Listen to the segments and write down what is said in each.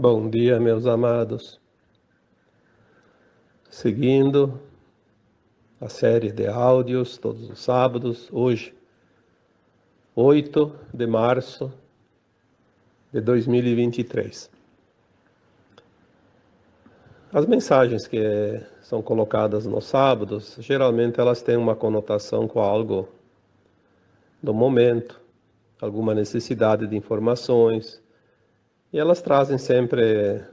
Bom dia, meus amados. Seguindo a série de áudios todos os sábados, hoje, 8 de março de 2023. As mensagens que são colocadas nos sábados, geralmente elas têm uma conotação com algo do momento, alguma necessidade de informações, e elas trazem sempre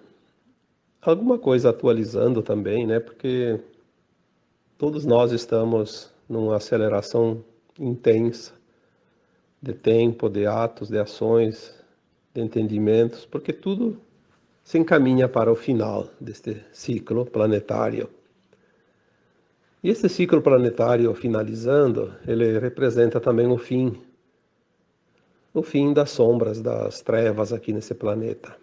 alguma coisa atualizando também, né? Porque todos nós estamos numa aceleração intensa de tempo, de atos, de ações, de entendimentos, porque tudo se encaminha para o final deste ciclo planetário. E esse ciclo planetário finalizando, ele representa também o fim das sombras, das trevas aqui nesse planeta.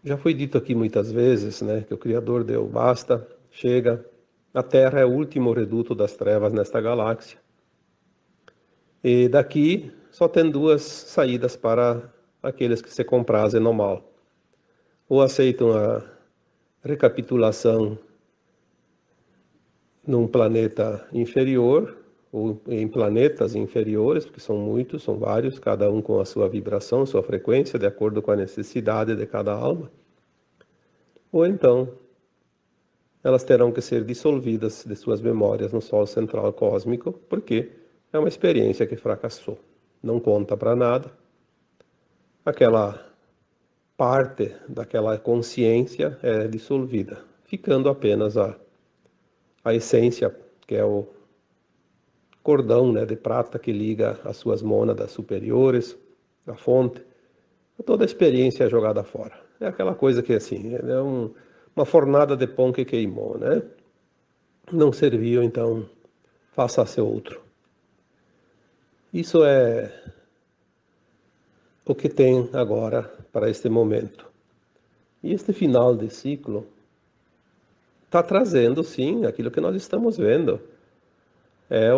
Já foi dito aqui muitas vezes, né, que o Criador deu basta, chega, a Terra é o último reduto das trevas nesta galáxia. E daqui só tem duas saídas para aqueles que se comprazem no mal. Ou aceitam a recapitulação num planeta inferior, ou em planetas inferiores, porque são muitos, são vários, cada um com a sua vibração, sua frequência, de acordo com a necessidade de cada alma. Ou então, elas terão que ser dissolvidas de suas memórias no Sol Central Cósmico, porque é uma experiência que fracassou. Não conta para nada. Aquela parte daquela consciência é dissolvida, ficando apenas a essência, que é o cordão, né, de prata que liga as suas mônadas superiores, a fonte. Toda a experiência é jogada fora. É aquela coisa que, assim, é uma fornada de pão que queimou, né? Não serviu, então faça-se outro. Isso é o que tem agora para este momento. E este final de ciclo está trazendo, sim, aquilo que nós estamos vendo. É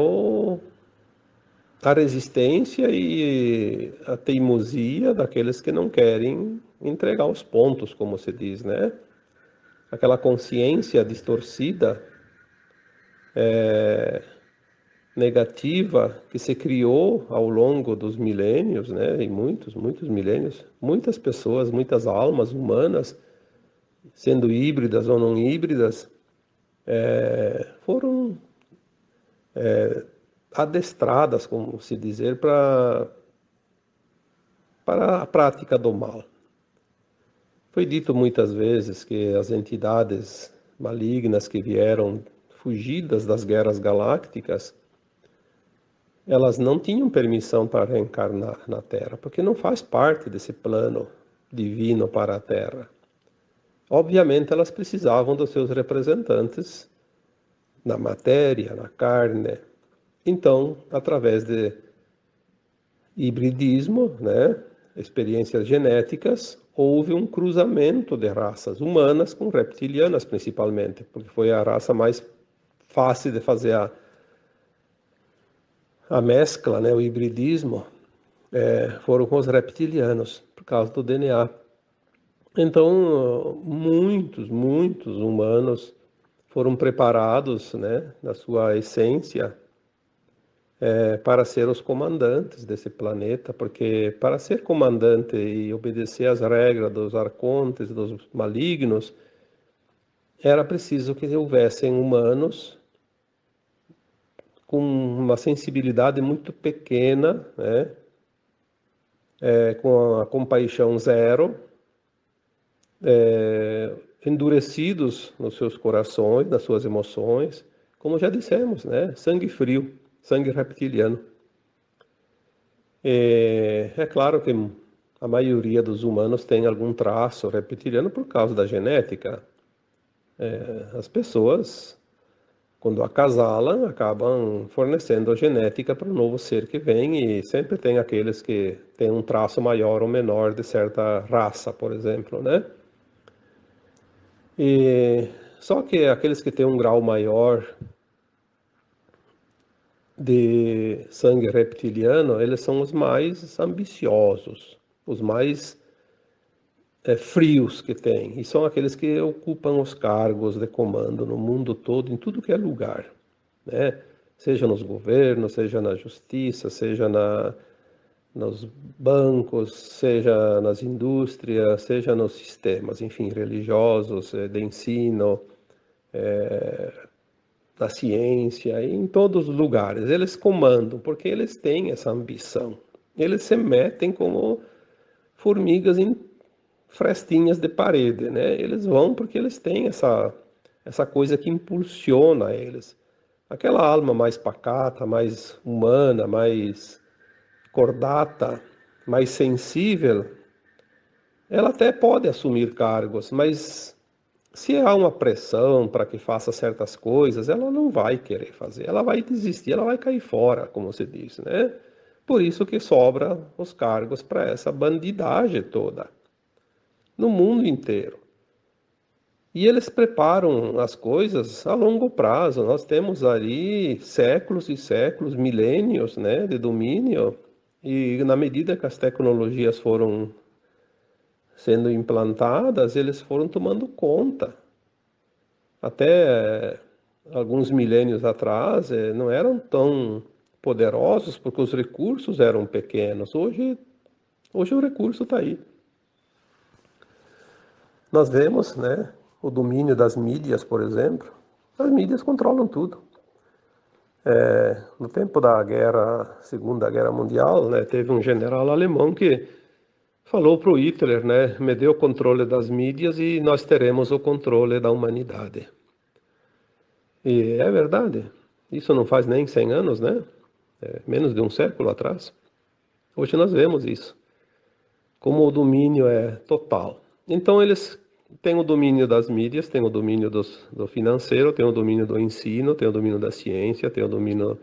a resistência e a teimosia daqueles que não querem entregar os pontos, como se diz, né? Aquela consciência distorcida, negativa, que se criou ao longo dos milênios, né? E muitos milênios, muitas pessoas, muitas almas humanas, sendo híbridas ou não híbridas, foram adestradas, como se dizer, para a prática do mal. Foi dito muitas vezes que as entidades malignas que vieram fugidas das guerras galácticas, elas não tinham permissão para reencarnar na Terra, porque não faz parte desse plano divino para a Terra. Obviamente, elas precisavam dos seus representantes na matéria, na carne. Então, através de hibridismo, né, experiências genéticas, houve um cruzamento de raças humanas com reptilianas, principalmente, porque foi a raça mais fácil de fazer a mescla, né, o hibridismo, foram com os reptilianos, por causa do DNA. Então, muitos humanos foram preparados, né, na sua essência, para ser os comandantes desse planeta, porque para ser comandante e obedecer às regras dos arcontes, dos malignos, era preciso que houvessem humanos com uma sensibilidade muito pequena, né? Com a compaixão zero, endurecidos nos seus corações, nas suas emoções, como já dissemos, né? Sangue frio, sangue reptiliano. É claro que a maioria dos humanos tem algum traço reptiliano por causa da genética. As pessoas, quando acasalam, acabam fornecendo a genética para o novo ser que vem, e sempre tem aqueles que têm um traço maior ou menor de certa raça, por exemplo, né? E só que aqueles que têm um grau maior de sangue reptiliano, eles são os mais ambiciosos, os mais frios que tem, e são aqueles que ocupam os cargos de comando no mundo todo, em tudo que é lugar, né? Seja nos governos, seja na justiça, seja nos bancos, seja nas indústrias, seja nos sistemas, enfim, religiosos, de ensino, na ciência, em todos os lugares. Eles comandam, porque eles têm essa ambição. Eles se metem como formigas em frestinhas de parede, né? Eles vão porque eles têm essa coisa que impulsiona eles. Aquela alma mais pacata, mais humana, mais cordata, mais sensível, ela até pode assumir cargos, mas se há uma pressão para que faça certas coisas, ela não vai querer fazer, ela vai desistir, ela vai cair fora, como se diz, né? Por isso que sobra os cargos para essa bandidagem toda, no mundo inteiro. E eles preparam as coisas a longo prazo. Nós temos ali séculos e séculos, milênios, né, de domínio. E na medida que as tecnologias foram sendo implantadas, eles foram tomando conta. Até alguns milênios atrás, não eram tão poderosos porque os recursos eram pequenos. Hoje o recurso está aí. Nós vemos, né, o domínio das mídias, por exemplo. As mídias controlam tudo. No tempo da Segunda Guerra Mundial, né, teve um general alemão que falou para o Hitler, né, me dê o controle das mídias e nós teremos o controle da humanidade. E é verdade. Isso não faz nem 100 anos, né? Menos de um século atrás. Hoje nós vemos isso. Como o domínio é total. Então eles têm o domínio das mídias, têm o domínio do financeiro, têm o domínio do ensino, têm o domínio da ciência, têm o domínio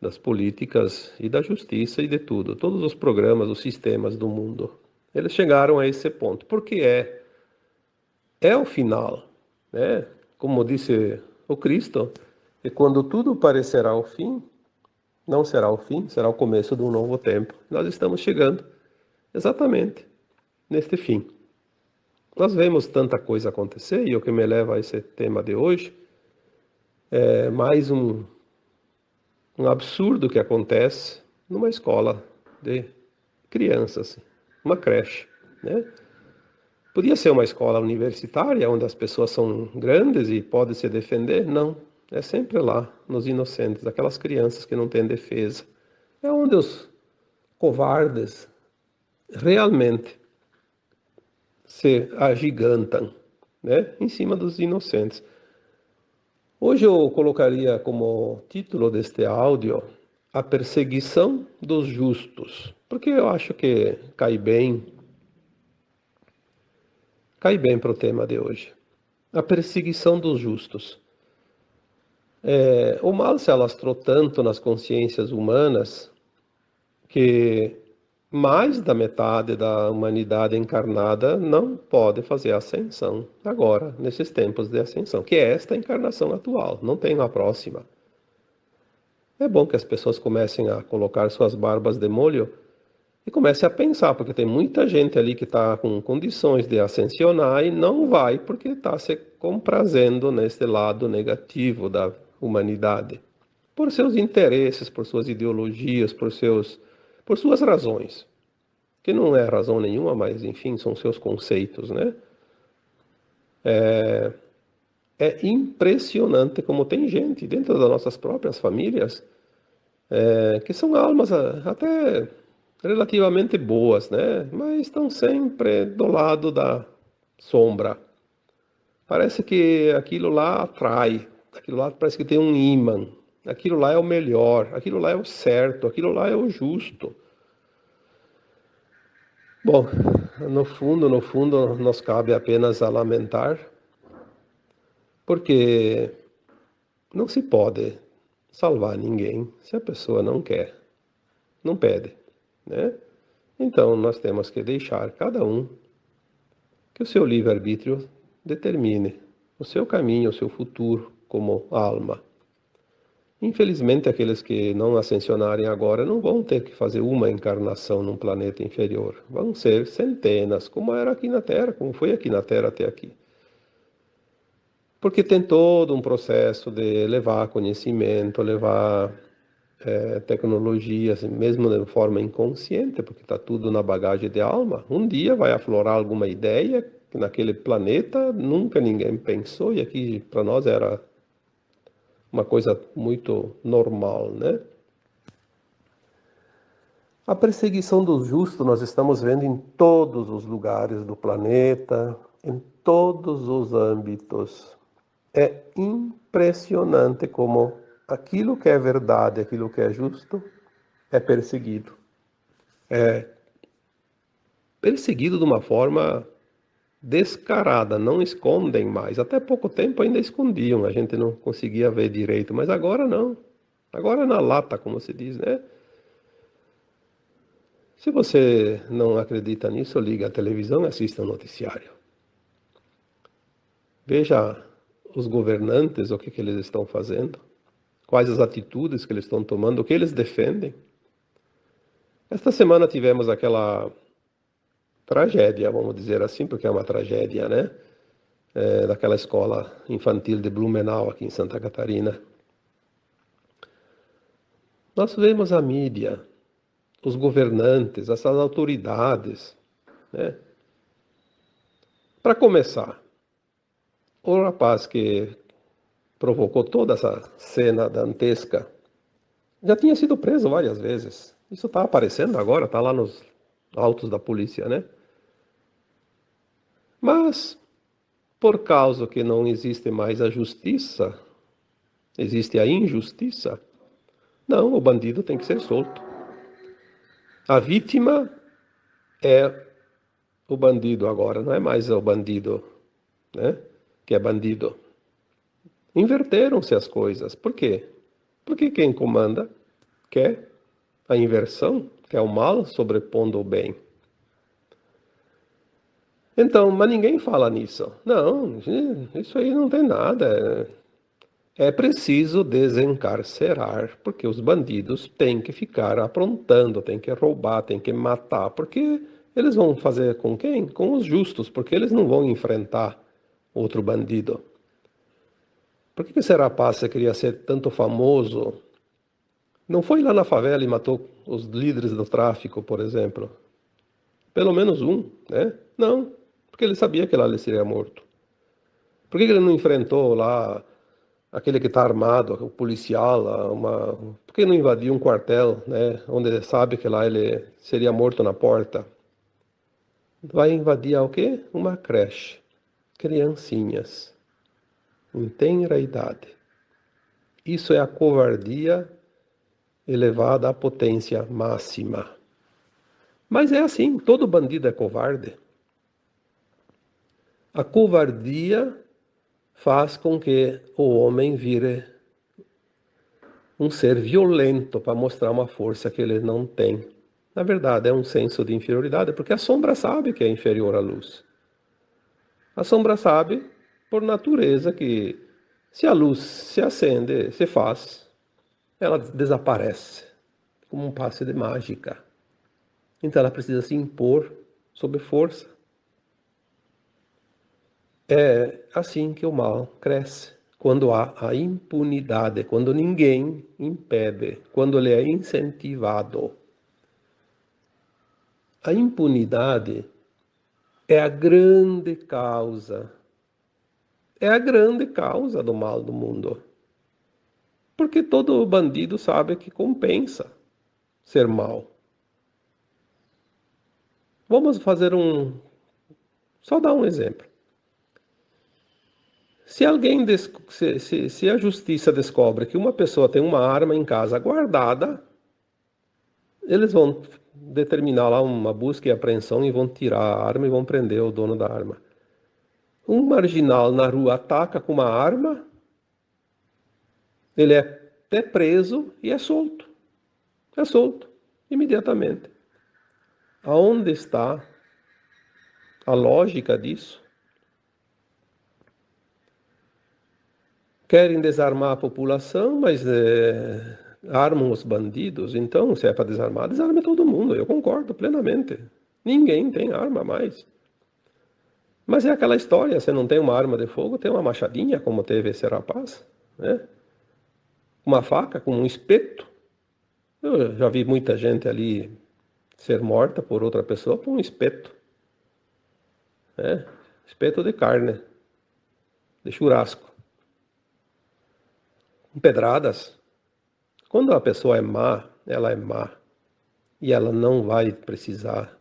das políticas e da justiça e de tudo. Todos os programas, os sistemas do mundo. Eles chegaram a esse ponto. Porque é o final, né? Como disse o Cristo, que quando tudo parecerá o fim, não será o fim, será o começo de um novo tempo. Nós estamos chegando exatamente neste fim. Nós vemos tanta coisa acontecer, e o que me leva a esse tema de hoje é mais um absurdo que acontece numa escola de crianças, uma creche, né? Podia ser uma escola universitária, onde as pessoas são grandes e podem se defender? Não. É sempre lá, nos inocentes, aquelas crianças que não têm defesa. É onde os covardes realmente se agigantam, né? Em cima dos inocentes. Hoje eu colocaria como título deste áudio a perseguição dos justos, porque eu acho que cai bem para o tema de hoje. A perseguição dos justos. O mal se alastrou tanto nas consciências humanas que mais da metade da humanidade encarnada não pode fazer ascensão agora, nesses tempos de ascensão, que é esta encarnação atual, não tem uma próxima. É bom que as pessoas comecem a colocar suas barbas de molho e comecem a pensar, porque tem muita gente ali que está com condições de ascensionar e não vai porque está se comprazendo nesse lado negativo da humanidade, por seus interesses, por suas ideologias, por suas razões, que não é razão nenhuma, mas enfim, são seus conceitos, né? É impressionante como tem gente dentro das nossas próprias famílias que são almas até relativamente boas, né? Mas estão sempre do lado da sombra. Parece que aquilo lá atrai, aquilo lá parece que tem um ímã, aquilo lá é o melhor, aquilo lá é o certo, aquilo lá é o justo. Bom, no fundo, nos cabe apenas a lamentar, porque não se pode salvar ninguém se a pessoa não quer, não pede, né? Então, nós temos que deixar cada um que o seu livre-arbítrio determine o seu caminho, o seu futuro como alma. Infelizmente, aqueles que não ascensionarem agora não vão ter que fazer uma encarnação num planeta inferior. Vão ser centenas, como era aqui na Terra, como foi aqui na Terra até aqui. Porque tem todo um processo de levar conhecimento, levar tecnologia, assim, mesmo de forma inconsciente, porque está tudo na bagagem de alma. Um dia vai aflorar alguma ideia que naquele planeta nunca ninguém pensou, e aqui para nós era uma coisa muito normal, né? A perseguição do justo nós estamos vendo em todos os lugares do planeta, em todos os âmbitos. É impressionante como aquilo que é verdade, aquilo que é justo, é perseguido. É perseguido de uma forma descarada, não escondem mais. Até pouco tempo ainda escondiam, a gente não conseguia ver direito, mas agora não. Agora é na lata, como se diz, né? Se você não acredita nisso, liga a televisão e assista o noticiário. Veja os governantes, o que eles estão fazendo, quais as atitudes que eles estão tomando, o que eles defendem. Esta semana tivemos aquela tragédia, vamos dizer assim, porque é uma tragédia, né? Daquela escola infantil de Blumenau, aqui em Santa Catarina. Nós vemos a mídia, os governantes, essas autoridades, né? Para começar, o rapaz que provocou toda essa cena dantesca já tinha sido preso várias vezes. Isso está aparecendo agora, está lá nos autos da polícia, né? Mas, por causa que não existe mais a justiça, existe a injustiça, não, o bandido tem que ser solto. A vítima é o bandido agora, não é mais o bandido, né? Que é bandido. Inverteram-se as coisas. Por quê? Porque quem comanda quer a inversão, quer o mal sobrepondo o bem. Então, mas ninguém fala nisso. Não, isso aí não tem nada. É preciso desencarcerar, porque os bandidos têm que ficar aprontando, têm que roubar, têm que matar, porque eles vão fazer com quem? Com os justos, porque eles não vão enfrentar outro bandido. Por que esse rapaz queria ser tanto famoso? Não foi lá na favela e matou os líderes do tráfico, por exemplo. Pelo menos um, né? Não, porque ele sabia que lá ele seria morto. Por que ele não enfrentou lá aquele que está armado, o policial, lá, por que não invadiu um quartel, né? Onde ele sabe que lá ele seria morto na porta? Vai invadir o quê? Uma creche. Criancinhas, em tenra idade. Isso é a covardia elevada à potência máxima. Mas é assim, todo bandido é covarde. A covardia faz com que o homem vire um ser violento para mostrar uma força que ele não tem. Na verdade, é um senso de inferioridade, porque a sombra sabe que é inferior à luz. A sombra sabe, por natureza, que se a luz se acende, se faz, ela desaparece, como um passe de mágica. Então ela precisa se impor sob força. É assim que o mal cresce. Quando há a impunidade, quando ninguém impede, quando ele é incentivado. A impunidade é a grande causa do mal do mundo. Porque todo bandido sabe que compensa ser mal. Vamos fazer só dar um exemplo. Se alguém, se a justiça descobre que uma pessoa tem uma arma em casa guardada, eles vão determinar lá uma busca e apreensão e vão tirar a arma e vão prender o dono da arma. Um marginal na rua ataca com uma arma, ele é até preso e é solto. É solto, imediatamente. Aonde está a lógica disso? Querem desarmar a população, mas armam os bandidos. Então, se é para desarmar, desarme todo mundo. Eu concordo plenamente. Ninguém tem arma mais. Mas é aquela história, você não tem uma arma de fogo, tem uma machadinha, como teve esse rapaz, né? Uma faca com um espeto. Eu já vi muita gente ali ser morta por outra pessoa por um espeto, né? Espeto de carne, de churrasco, com pedradas. Quando a pessoa é má, ela é má e ela não vai precisar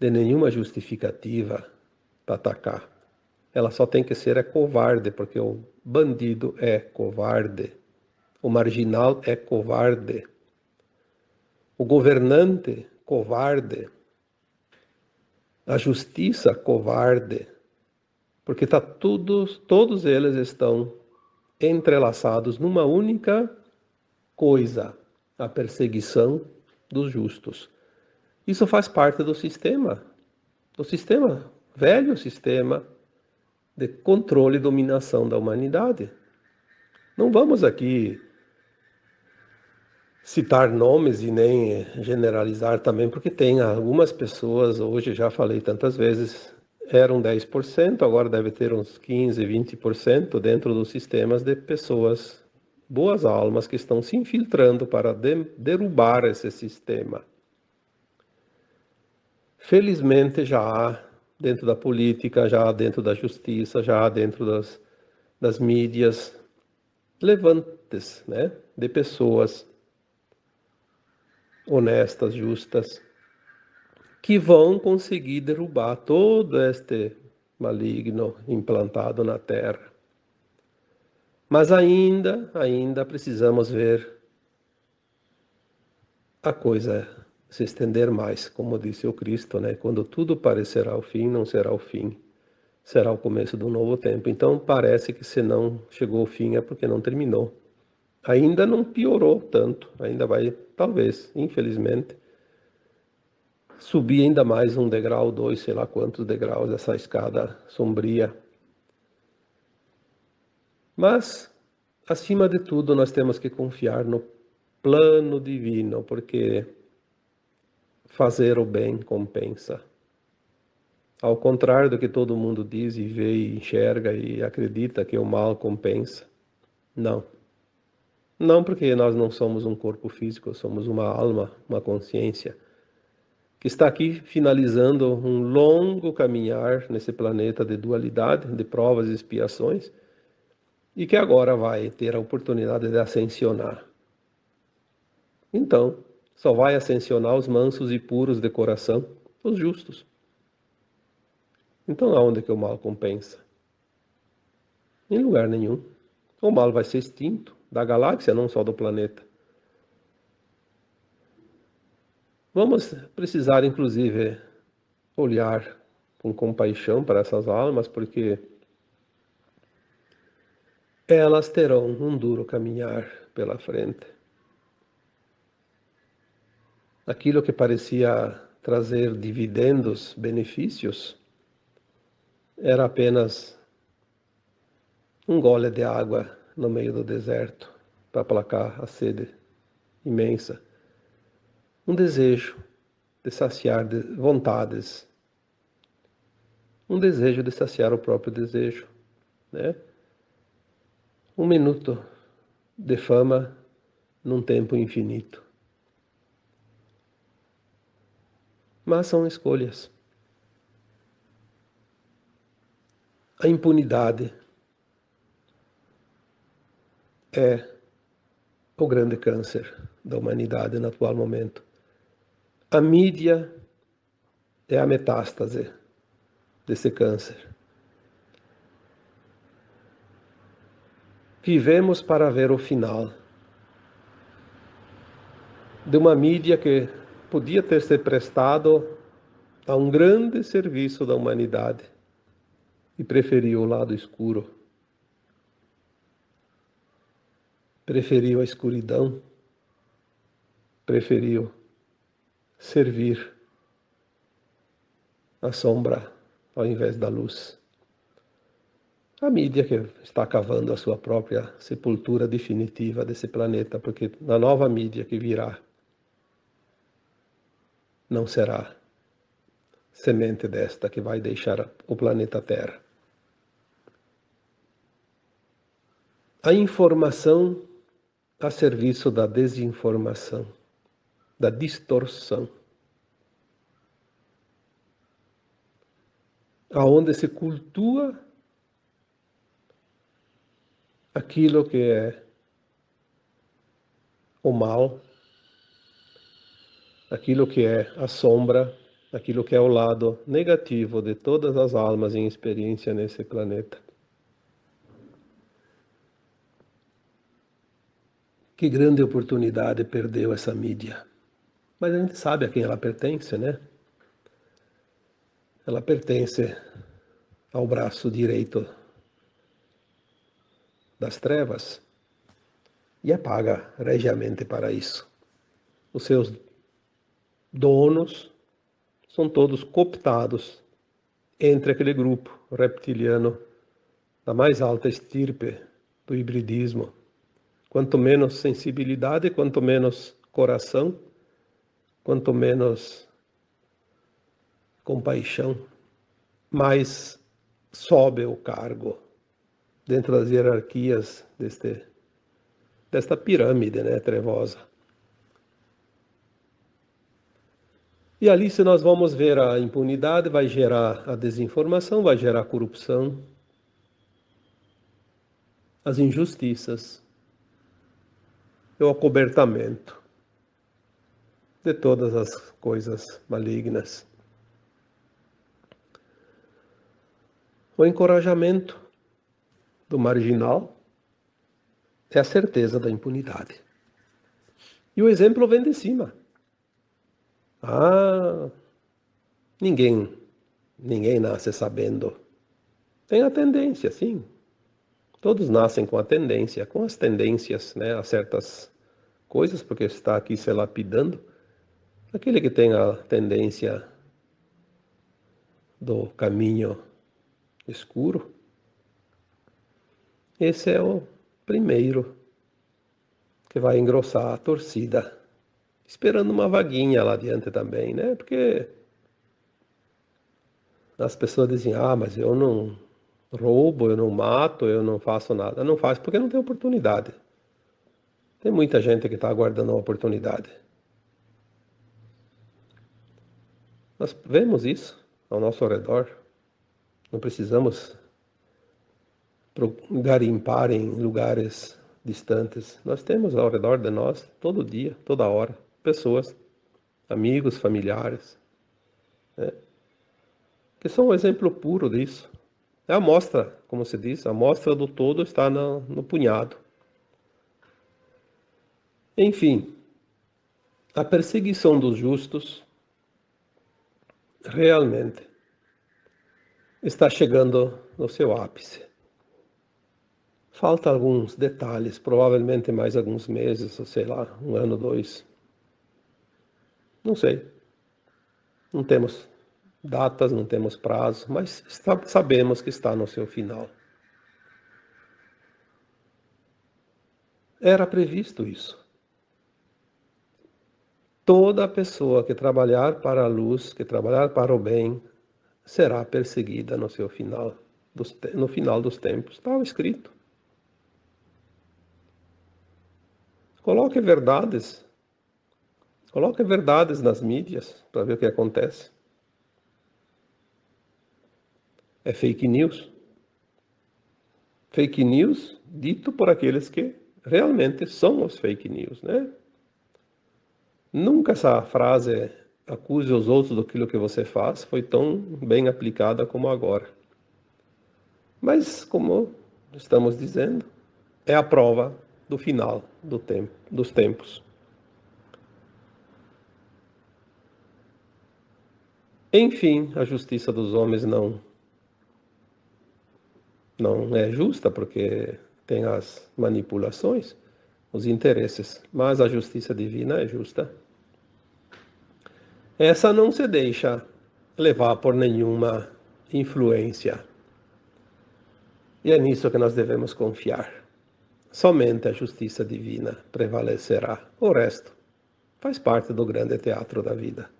de nenhuma justificativa para atacar. Ela só tem que ser covarde, porque o bandido é covarde, o marginal é covarde, o governante covarde, a justiça covarde, porque todos eles estão entrelaçados numa única coisa, a perseguição dos justos. Isso faz parte do sistema, velho sistema de controle e dominação da humanidade. Não vamos aqui citar nomes e nem generalizar também, porque tem algumas pessoas, hoje já falei tantas vezes, eram 10%, agora deve ter uns 15, 20% dentro dos sistemas de pessoas, boas almas, que estão se infiltrando para derrubar esse sistema. Felizmente já há dentro da política, já há dentro da justiça, já há dentro das mídias, levantes, né, de pessoas honestas, justas, que vão conseguir derrubar todo este maligno implantado na Terra. Mas ainda precisamos ver a coisa se estender mais, como disse o Cristo, né? Quando tudo parecerá o fim, não será o fim, será o começo de um novo tempo. Então parece que se não chegou ao fim é porque não terminou. Ainda não piorou tanto, ainda vai, talvez, infelizmente, subir ainda mais um degrau, dois, sei lá quantos degraus, essa escada sombria. Mas, acima de tudo, nós temos que confiar no plano divino, porque fazer o bem compensa. Ao contrário do que todo mundo diz e vê e enxerga e acredita que o mal compensa. Não. Não, porque nós não somos um corpo físico, somos uma alma, uma consciência, que está aqui finalizando um longo caminhar nesse planeta de dualidade, de provas e expiações, e que agora vai ter a oportunidade de ascensionar. Então, só vai ascensionar os mansos e puros de coração, os justos. Então, aonde que o mal compensa? Em lugar nenhum. O mal vai ser extinto da galáxia, não só do planeta. Vamos precisar, inclusive, olhar com compaixão para essas almas, porque elas terão um duro caminhar pela frente. Aquilo que parecia trazer dividendos, benefícios, era apenas um gole de água no meio do deserto para aplacar a sede imensa. Um desejo de saciar vontades, um desejo de saciar o próprio desejo, né? Um minuto de fama num tempo infinito. Mas são escolhas. A impunidade é o grande câncer da humanidade no atual momento. A mídia é a metástase desse câncer. Vivemos para ver o final de uma mídia que podia ter se prestado a um grande serviço da humanidade e preferiu o lado escuro, preferiu a escuridão, preferiu servir a sombra ao invés da luz. a mídia que está cavando a sua própria sepultura definitiva desse planeta, porque na nova mídia que virá não será semente desta que vai deixar o planeta Terra. A informação a serviço da desinformação, da distorção, aonde se cultua aquilo que é o mal, aquilo que é a sombra, aquilo que é o lado negativo de todas as almas em experiência nesse planeta. Que grande oportunidade perdeu essa mídia. Mas a gente sabe a quem ela pertence, né? Ela pertence ao braço direito das trevas e é paga regiamente para isso. Os seus donos são todos cooptados entre aquele grupo reptiliano da mais alta estirpe do hibridismo. Quanto menos sensibilidade, quanto menos coração, quanto menos compaixão, mais sobe o cargo dentro das hierarquias desta pirâmide, né, trevosa. E ali, se nós vamos ver a impunidade, vai gerar a desinformação, vai gerar a corrupção, as injustiças, o acobertamento de todas as coisas malignas. O encorajamento do marginal é a certeza da impunidade. E o exemplo vem de cima. Ah, ninguém nasce sabendo. Tem a tendência, sim. Todos nascem com a tendência, com as tendências, né, a certas coisas, porque está aqui se lapidando. Aquele que tem a tendência do caminho escuro, esse é o primeiro que vai engrossar a torcida, esperando uma vaguinha lá adiante também, né? Porque as pessoas dizem, mas eu não roubo, eu não mato, eu não faço nada. Não faz porque não tem oportunidade. Tem muita gente que está aguardando uma oportunidade. Nós vemos isso ao nosso redor. Não precisamos garimpar em lugares distantes. Nós temos ao redor de nós, todo dia, toda hora, pessoas, amigos, familiares, né, que são um exemplo puro disso. É a amostra, como se diz, a amostra do todo está no punhado. Enfim, a perseguição dos justos realmente está chegando no seu ápice. Falta alguns detalhes, provavelmente mais alguns meses, ou sei lá, 1 ano, 2. Não sei. Não temos datas, não temos prazo, mas sabemos que está no seu final. Era previsto isso. Toda pessoa que trabalhar para a luz, que trabalhar para o bem, será perseguida no seu final, no final dos tempos. Estava escrito. Coloque verdades nas mídias para ver o que acontece. É fake news. Fake news dito por aqueles que realmente são os fake news, né? Nunca essa frase acuse os outros daquilo que você faz foi tão bem aplicada como agora. Mas, como estamos dizendo, é a prova do final dos tempos. Enfim, a justiça dos homens não é justa, porque tem as manipulações, os interesses, mas a justiça divina é justa. Essa não se deixa levar por nenhuma influência E é nisso que nós devemos confiar. Somente a justiça divina prevalecerá. O resto faz parte do grande teatro da vida.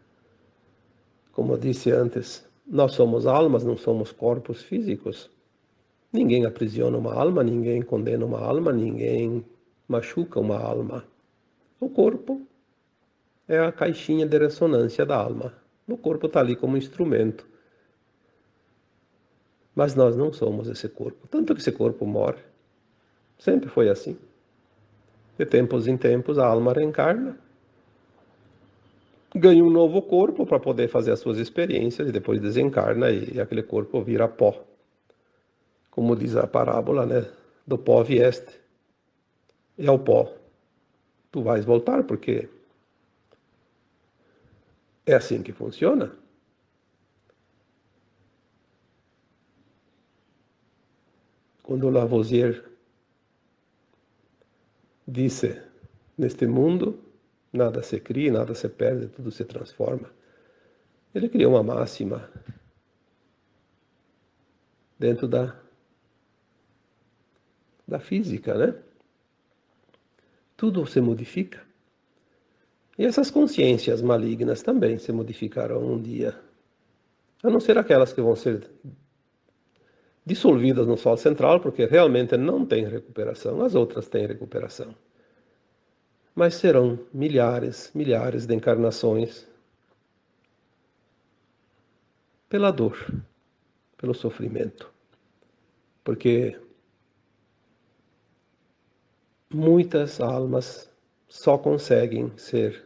Como eu disse antes, nós somos almas, não somos corpos físicos. Ninguém aprisiona uma alma, ninguém condena uma alma, ninguém machuca uma alma. O corpo é a caixinha de ressonância da alma. O corpo está ali como instrumento. Mas nós não somos esse corpo. Tanto que esse corpo morre. Sempre foi assim. De tempos em tempos a alma reencarna, ganha um novo corpo para poder fazer as suas experiências e depois desencarna e aquele corpo vira pó. Como diz a parábola, né? Do pó vieste. E ao pó tu vais voltar, porque é assim que funciona. Quando Lavoisier disse, neste mundo, nada se cria, nada se perde, tudo se transforma. Ele criou uma máxima dentro da física, né? Tudo se modifica. E essas consciências malignas também se modificarão um dia. A não ser aquelas que vão ser dissolvidas no Sol central, porque realmente não tem recuperação. As outras têm recuperação. Mas serão milhares, milhares de encarnações pela dor, pelo sofrimento. Porque muitas almas só conseguem ser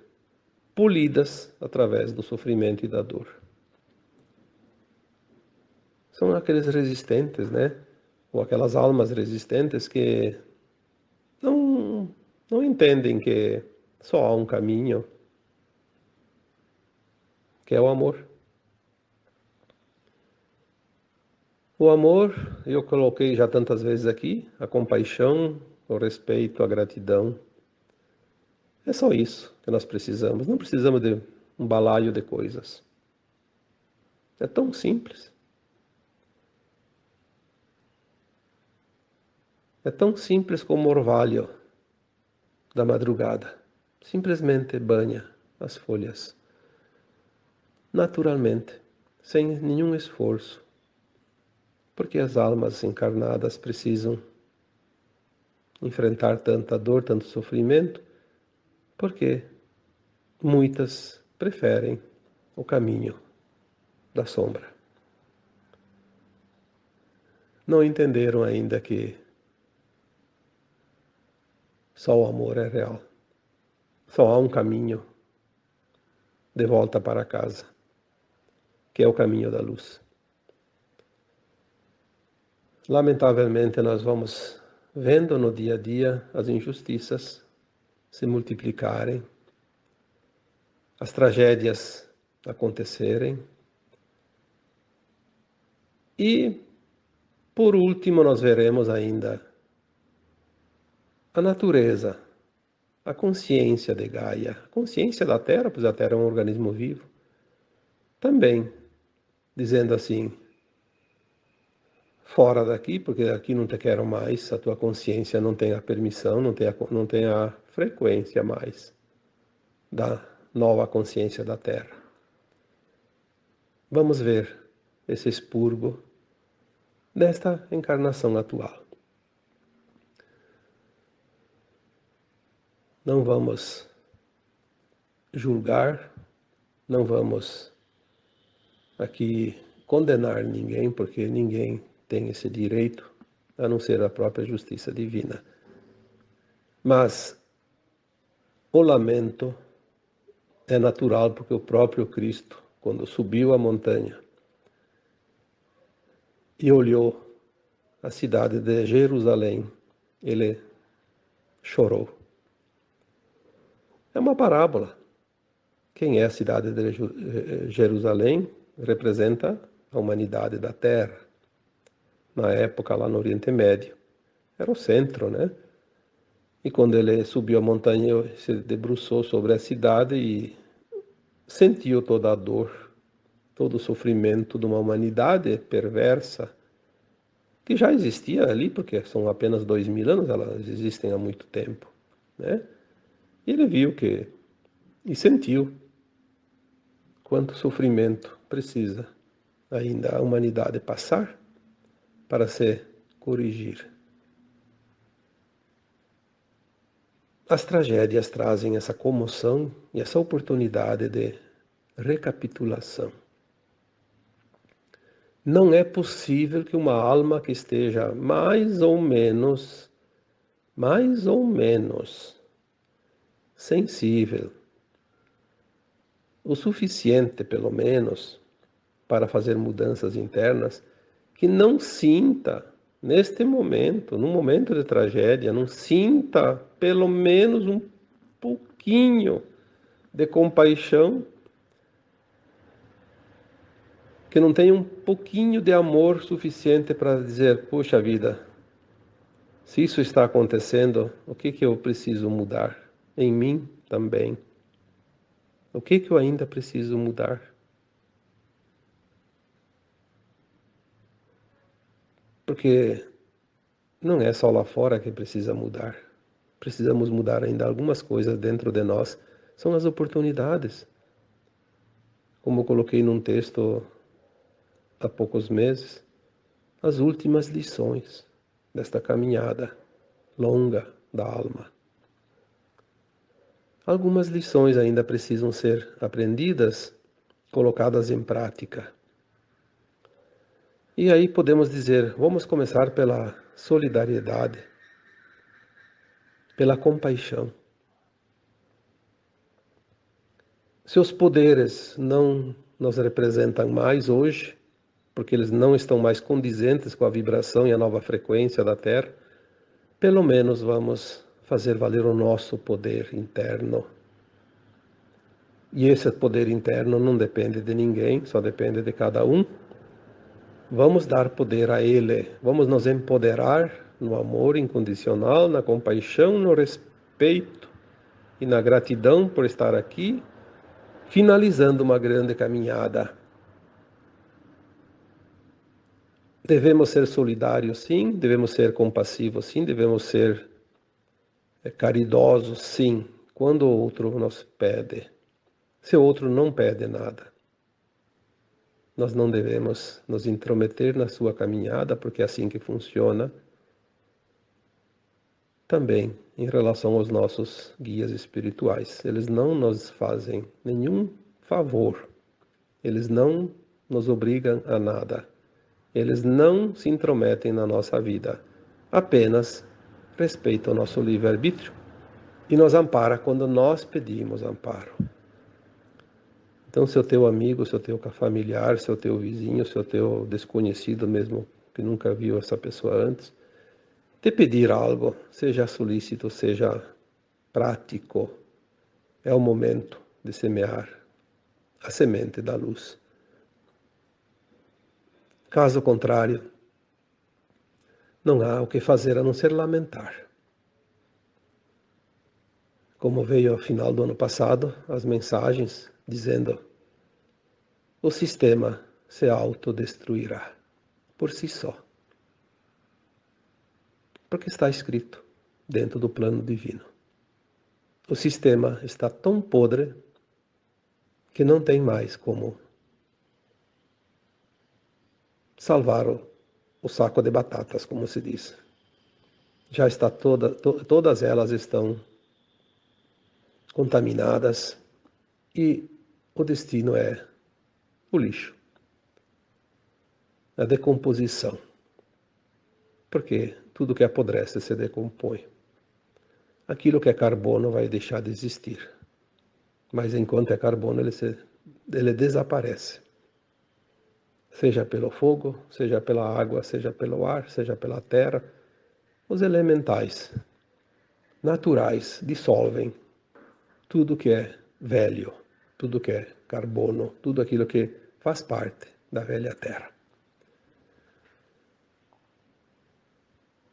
polidas através do sofrimento e da dor. São aqueles resistentes, né? Ou aquelas almas resistentes que não entendem que só há um caminho, que é o amor. O amor, eu coloquei já tantas vezes aqui, a compaixão, o respeito, a gratidão. É só isso que nós precisamos. Não precisamos de um balaio de coisas. É tão simples. É tão simples como o orvalho da madrugada. Simplesmente banha as folhas. Naturalmente, sem nenhum esforço. Porque as almas encarnadas precisam enfrentar tanta dor, tanto sofrimento, porque muitas preferem o caminho da sombra. Não entenderam ainda que só o amor é real. Só há um caminho de volta para casa, que é o caminho da luz. Lamentavelmente, nós vamos vendo no dia a dia as injustiças se multiplicarem, as tragédias acontecerem. E, por último, nós veremos ainda a natureza, a consciência de Gaia, a consciência da Terra, pois a Terra é um organismo vivo, também dizendo assim: fora daqui, porque aqui não te quero mais, a tua consciência não tem a permissão, não tem a frequência mais da nova consciência da Terra. Vamos ver esse expurgo desta encarnação atual. Não vamos julgar, não vamos aqui condenar ninguém, porque ninguém tem esse direito, a não ser a própria justiça divina. Mas o lamento é natural, porque o próprio Cristo, quando subiu a montanha e olhou a cidade de Jerusalém, ele chorou. É uma parábola. Quem é a cidade de Jerusalém? Representa a humanidade da Terra. Na época, lá no Oriente Médio, era o centro, né? E quando ele subiu a montanha, ele se debruçou sobre a cidade e sentiu toda a dor, todo o sofrimento de uma humanidade perversa, que já existia ali, porque são apenas 2000 anos, elas existem há muito tempo, né? E ele viu que, e sentiu quanto sofrimento precisa ainda a humanidade passar para se corrigir. As tragédias trazem essa comoção e essa oportunidade de recapitulação. Não é possível que uma alma que esteja mais ou menos sensível, o suficiente pelo menos para fazer mudanças internas, que não sinta neste momento, num momento de tragédia, não sinta pelo menos um pouquinho de compaixão, que não tenha um pouquinho de amor suficiente para dizer, puxa vida, se isso está acontecendo, o que eu preciso mudar? Em mim também. O que eu ainda preciso mudar? Porque não é só lá fora que precisa mudar. Precisamos mudar ainda algumas coisas dentro de nós. São as oportunidades. Como eu coloquei num texto há poucos meses, as últimas lições desta caminhada longa da alma. Algumas lições ainda precisam ser aprendidas, colocadas em prática. E aí podemos dizer, vamos começar pela solidariedade, pela compaixão. Seus poderes não nos representam mais hoje, porque eles não estão mais condizentes com a vibração e a nova frequência da Terra. Pelo menos vamos fazer valer o nosso poder interno. E esse poder interno não depende de ninguém, só depende de cada um. Vamos dar poder a Ele, vamos nos empoderar no amor incondicional, na compaixão, no respeito e na gratidão por estar aqui, finalizando uma grande caminhada. Devemos ser solidários, sim, devemos ser compassivos, sim, devemos ser caridosos, sim, quando o outro nos pede. Se o outro não pede nada, nós não devemos nos intrometer na sua caminhada, porque é assim que funciona. Também em relação aos nossos guias espirituais. Eles não nos fazem nenhum favor, eles não nos obrigam a nada, eles não se intrometem na nossa vida, apenas respeitam o nosso livre-arbítrio e nos ampara quando nós pedimos amparo. Então, se o teu amigo, se o teu familiar, se o teu vizinho, se o teu desconhecido mesmo, que nunca viu essa pessoa antes, te pedir algo, seja solícito, seja prático, é o momento de semear a semente da luz. Caso contrário, não há o que fazer a não ser lamentar. Como veio ao final do ano passado, as mensagens dizendo: o sistema se autodestruirá por si só. Porque está escrito dentro do plano divino. O sistema está tão podre que não tem mais como salvar o saco de batatas, como se diz. Já está todas elas estão contaminadas e o destino é o lixo, a decomposição. Porque tudo que apodrece se decompõe. Aquilo que é carbono vai deixar de existir. Mas enquanto é carbono, ele desaparece. Seja pelo fogo, seja pela água, seja pelo ar, seja pela terra. Os elementais naturais dissolvem tudo que é velho, tudo que é carbono, tudo aquilo que faz parte da velha terra.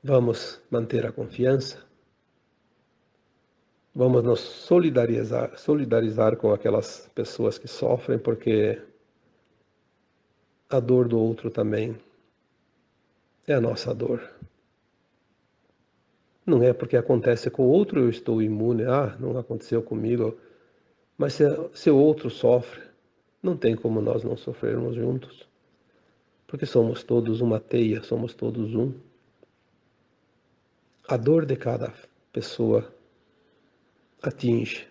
Vamos manter a confiança, vamos nos solidarizar com aquelas pessoas que sofrem, porque a dor do outro também é a nossa dor. Não é porque acontece com o outro eu estou imune, não aconteceu comigo. Mas se o outro sofre, não tem como nós não sofrermos juntos. Porque somos todos uma teia, somos todos um. A dor de cada pessoa atinge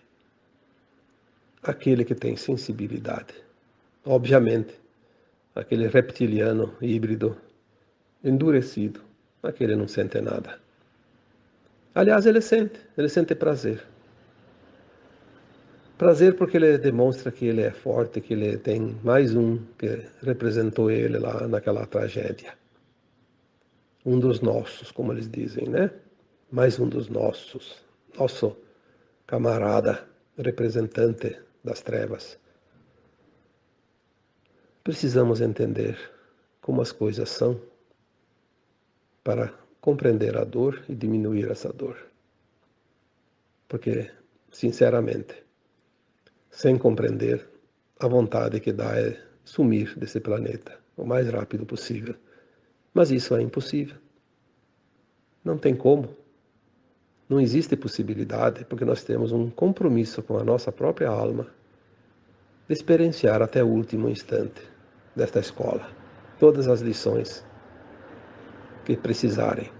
aquele que tem sensibilidade. Obviamente, aquele reptiliano híbrido, endurecido, aquele não sente nada. Aliás, ele sente prazer. Prazer porque ele demonstra que ele é forte, que ele tem mais um que representou ele lá naquela tragédia. Um dos nossos, como eles dizem, né? Mais um dos nossos, nosso camarada, representante das trevas. Precisamos entender como as coisas são para compreender a dor e diminuir essa dor. Porque, sinceramente, sem compreender, a vontade que dá é sumir desse planeta o mais rápido possível. Mas isso é impossível. Não tem como. Não existe possibilidade, porque nós temos um compromisso com a nossa própria alma de experienciar até o último instante desta escola todas as lições que precisarem.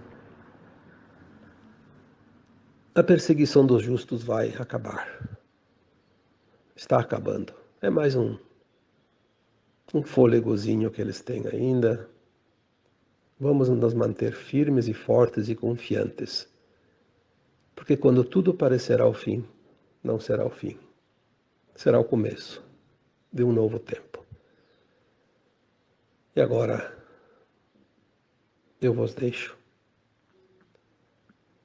A perseguição dos justos vai acabar. Está acabando. É mais um fôlegozinho que eles têm ainda. Vamos nos manter firmes e fortes e confiantes. Porque quando tudo parecerá o fim, não será o fim. Será o começo de um novo tempo. E agora eu vos deixo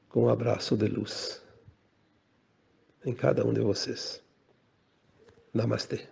com um abraço de luz em cada um de vocês. Namastê.